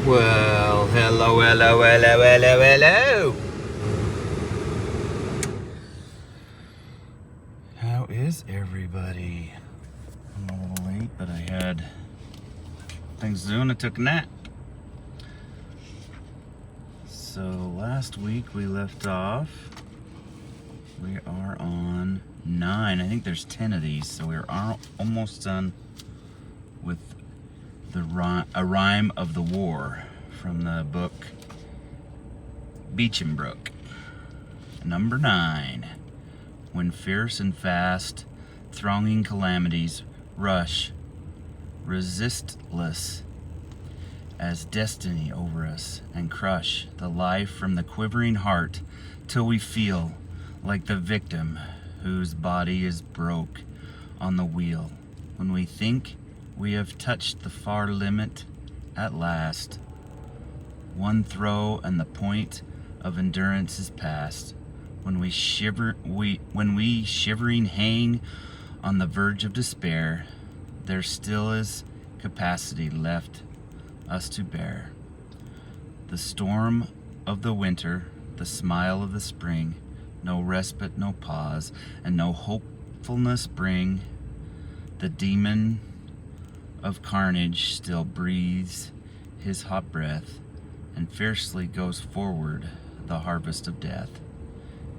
Well, hello, hello, hello, hello, hello. How is everybody? I'm a little late, but I had things to do and I took a nap. So last week we left off. We are on 9. I think there's 10 of these, so we're almost done with A Rhyme of the War from the book Beechenbrook. Number 9. When fierce and fast, thronging calamities rush, resistless as destiny over us, and crush the life from the quivering heart, till we feel like the victim whose body is broke on the wheel. When we think we have touched the far limit at last, one throw and the point of endurance is past. When we shivering hang on the verge of despair, there still is capacity left us to bear. The storm of the winter, the smile of the spring, no respite, no pause, and no hopefulness bring. The demon of carnage still breathes his hot breath, and fiercely goes forward the harvest of death.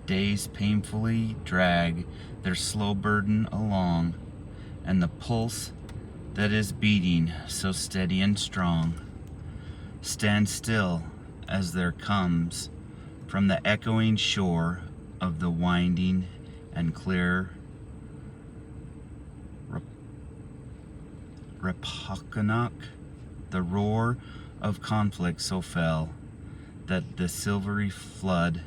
Days painfully drag their slow burden along, and the pulse that is beating so steady and strong stands still as there comes from the echoing shore of the winding and clear Rappahannock the roar of conflict so fell that the silvery flood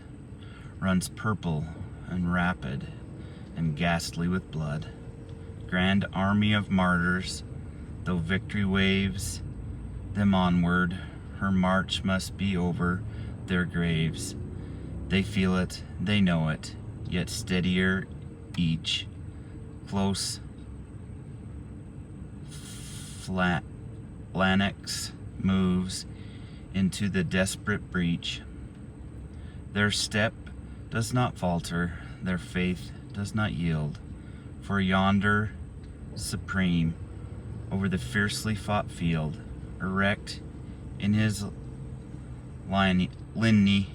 runs purple and rapid and ghastly with blood. Grand army of martyrs, though victory waves them onward, her march must be over their graves. They feel it, they know it, yet steadier each, close phalanx moves into the desperate breach. Their step does not falter, their faith does not yield, for yonder supreme over the fiercely fought field, erect in his lineal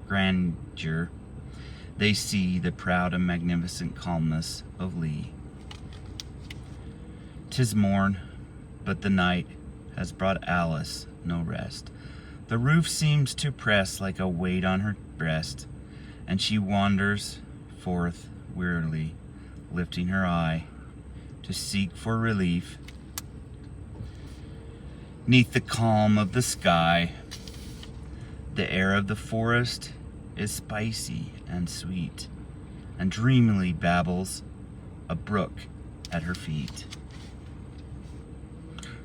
grandeur, they see the proud and magnificent calmness of Lee. 'Tis morn, but the night has brought Alice no rest. The roof seems to press like a weight on her breast, and she wanders forth wearily, lifting her eye to seek for relief 'neath the calm of the sky. The air of the forest is spicy and sweet, and dreamily babbles a brook at her feet.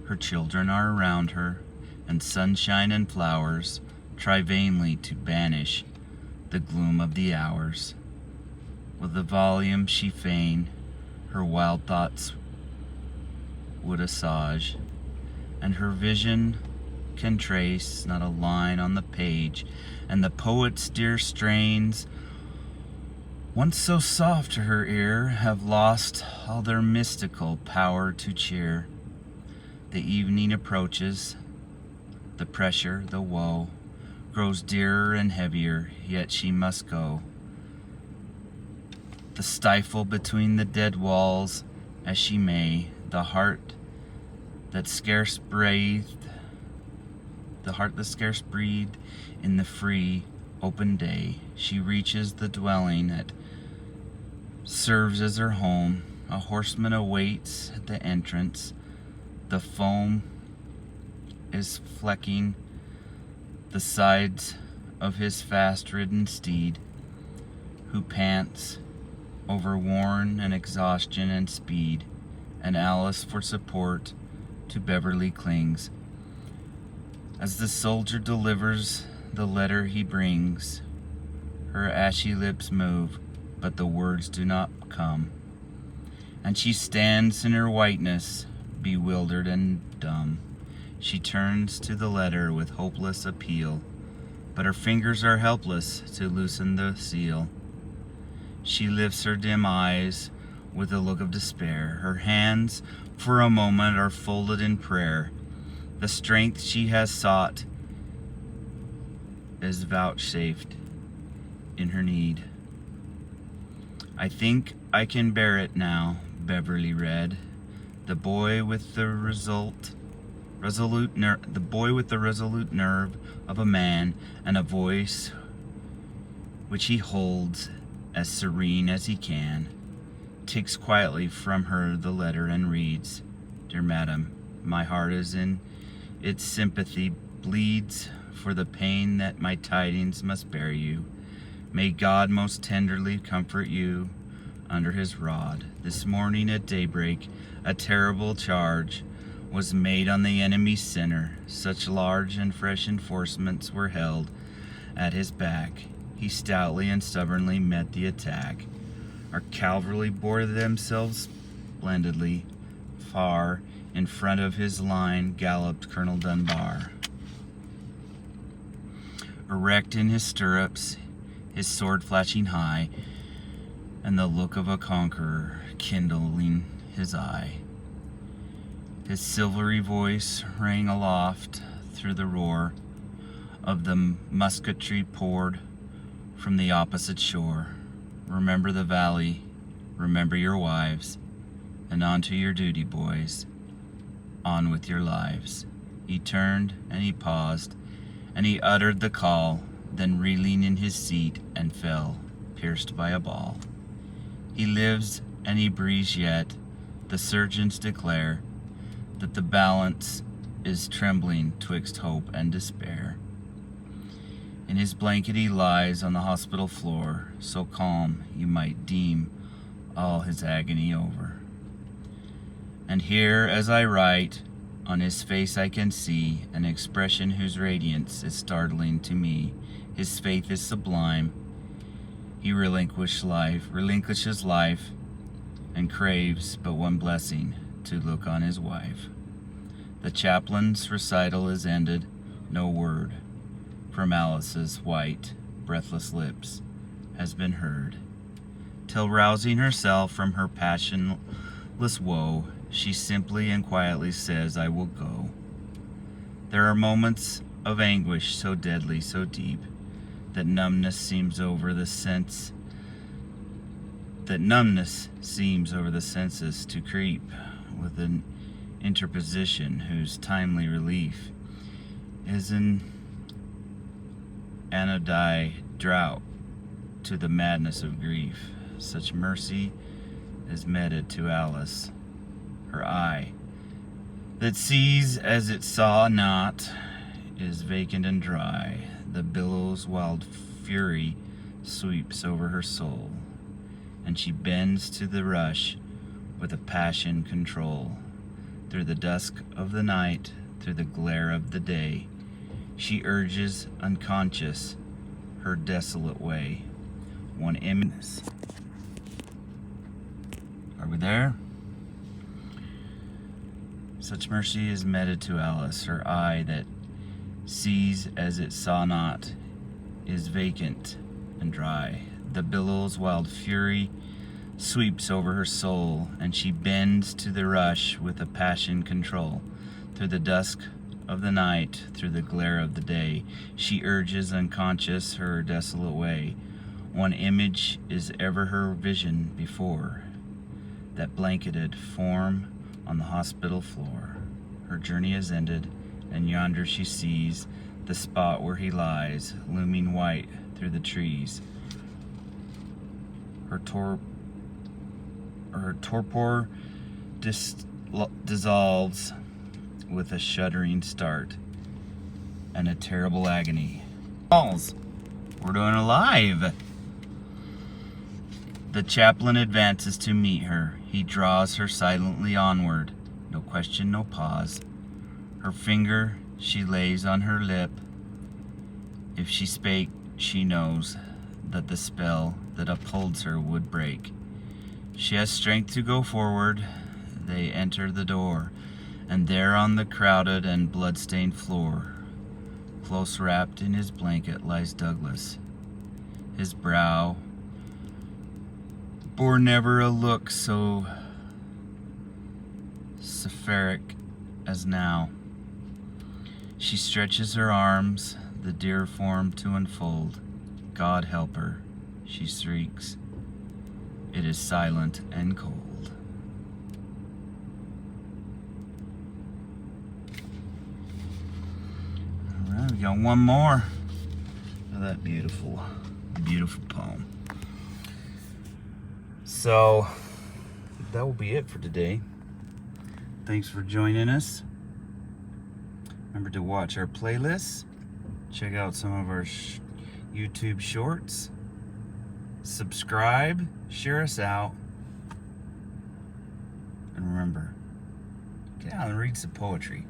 Her children are around her, and sunshine and flowers try vainly to banish the gloom of the hours. With a volume she fain her wild thoughts would assuage, and her vision can trace not a line on the page, and the poet's dear strains, once so soft to her ear, have lost all their mystical power to cheer. The evening approaches, the pressure, the woe, grows dearer and heavier, yet she must go. The stifle between the dead walls as she may, the heart that scarce breathed in the free, open day, she reaches the dwelling that serves as her home. A horseman awaits at the entrance. The foam is flecking the sides of his fast-ridden steed, who pants over worn and exhaustion and speed, and Alice for support to Beverly clings. As the soldier delivers the letter he brings, her ashy lips move, but the words do not come, and she stands in her whiteness, bewildered and dumb. She turns to the letter with hopeless appeal, but her fingers are helpless to loosen the seal. She lifts her dim eyes with a look of despair. Her hands, for a moment, are folded in prayer. The strength she has sought is vouchsafed in her need. I think I can bear it now, Beverly read. The boy with the resolute nerve of a man, and a voice which he holds as serene as he can, takes quietly from her the letter and reads, Dear Madam, my heart is in its sympathy, bleeds for the pain that my tidings must bear you. May God most tenderly comfort you under his rod. This morning at daybreak, a terrible charge was made on the enemy's center. Such large and fresh enforcements were held at his back. He stoutly and stubbornly met the attack. Our cavalry bore themselves splendidly. Far in front of his line galloped Colonel Dunbar. Erect in his stirrups, his sword flashing high, and the look of a conqueror kindling his eye. His silvery voice rang aloft through the roar of the musketry poured from the opposite shore. Remember the valley, remember your wives, and on to your duty, boys, on with your lives. He turned and he paused, and he uttered the call, then reeling in his seat and fell, pierced by a ball. He lives and he breathes yet. The surgeons declare that the balance is trembling twixt hope and despair. In his blanket he lies on the hospital floor, so calm you might deem all his agony over. And here, as I write, on his face I can see an expression whose radiance is startling to me. His faith is sublime. He relinquishes life, and craves but one blessing, to look on his wife. The chaplain's recital is ended. No word from Alice's white, breathless lips has been heard, till rousing herself from her passionless woe, she simply and quietly says, I will go. There are moments of anguish so deadly, so deep, that numbness seems over the senses to creep, with an interposition whose timely relief is an anodyne drought to the madness of grief. Such mercy is meted to Alice. Her eye, that sees as it saw not, is vacant and dry. The billow's wild fury sweeps over her soul, and she bends to the rush with a passion control. Through the dusk of the night, through the glare of the day, she urges unconscious her desolate way. One image. Are we there? Such mercy is meted to Alice. Her eye that sees as it saw not is vacant and dry. The billow's wild fury sweeps over her soul, and she bends to the rush with a passion control. Through the dusk of the night, through the glare of the day, she urges unconscious her desolate way. One image is ever her vision before, that blanketed form on the hospital floor. Her journey is ended, and yonder she sees the spot where he lies, looming white through the trees. Her torpor dissolves with a shuddering start and a terrible agony. We're doing a live. The chaplain advances to meet her. He draws her silently onward. No question, no pause. Her finger she lays on her lip. If she spake, she knows that the spell that upholds her would break. She has strength to go forward. They enter the door, And there on the crowded and blood-stained floor, close wrapped in his blanket, lies Douglas. His brow bore never a look so seraphic as now. She stretches her arms, the dear form to unfold. God help her, she shrieks. It is silent and cold. All right, we got one more of that beautiful, beautiful poem. So that will be it for today. Thanks for joining us. Remember to watch our playlists, check out some of our YouTube shorts, subscribe, share us out, and remember, get out and read some poetry.